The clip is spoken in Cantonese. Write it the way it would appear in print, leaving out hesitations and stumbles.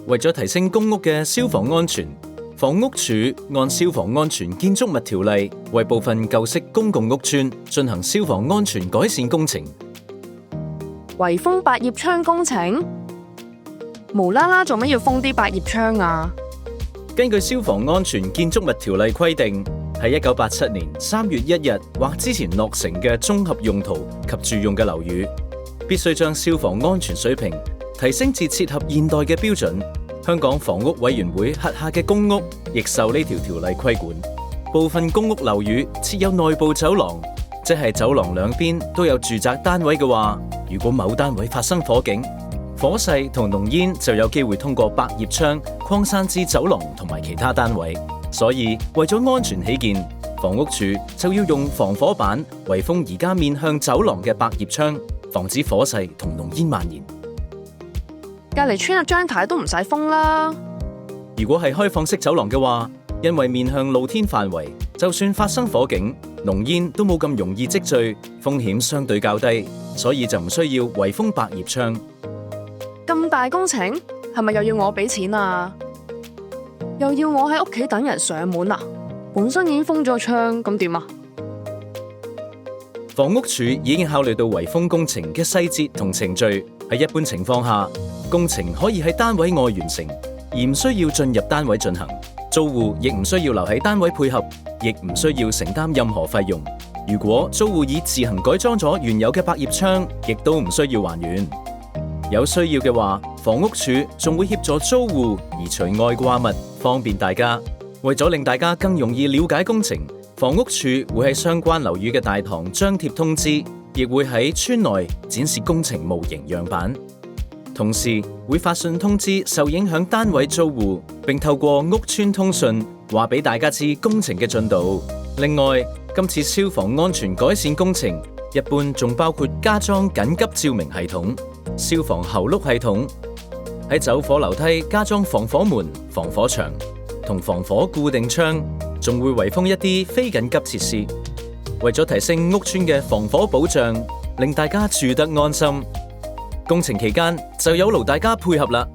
為咗提升公屋嘅消防安全，房屋署按消防安全建築物條例為部分舊式公共屋邨進行消防安全改善工程。圍封百葉窗工程，無啦啦做乜要封啲百葉窗啊？根據消防安全建築物條例規定，喺1987年3月1日或之前落成嘅綜合用途及住用嘅樓宇，必須將消防安全水平提升至切合現代嘅標準。香港房屋委員會轄下嘅公屋亦受呢條條例規管。部分公屋樓宇設有內部走廊，即係走廊兩邊都有住宅單位嘅話，如果某單位發生火警，火勢同濃煙就有機會通過百葉窗擴散至走廊同埋其他單位。所以為咗安全起見，房屋署就要用防火板圍封而家面向走廊嘅百葉窗，防止火勢同濃煙蔓延。隔離村入張台都唔使封啦。如果係開放式走廊嘅話，因為面向露天範圍，就算發生火警，濃煙都冇咁容易積聚，風險相對較低，所以就唔需要圍封百葉窗。咁大工程，係咪又要我俾錢啊？又要我喺屋企等人上門啊？本身已經封咗窗，咁點啊？房屋署已經考慮到圍封工程嘅細節同程序。喺一般情況下，工程可以喺單位外完成，而唔需要進入單位進行。租戶亦唔需要留喺單位配合，亦唔需要承擔任何費用。如果租戶已自行改裝咗原有嘅百葉窗，亦都唔需要還原。有需要嘅話，房屋署仲會協助租戶移除外掛物，方便大家。為咗令大家更容易了解工程，房屋署會喺相關樓宇嘅大堂張貼通知，亦會喺村內展示工程模型樣板。同時會發信通知受影響單位租戶，並透過屋邨通訊話俾大家知工程嘅進度。另外，今次消防安全改善工程一般仲包括加裝緊急照明系統、消防喉轆系統，喺走火樓梯加裝防火門、防火牆同防火固定窗，仲會圍封一啲非緊急設施。為咗提升屋邨嘅防火保障，令大家住得安心，工程期間就有勞大家配合啦。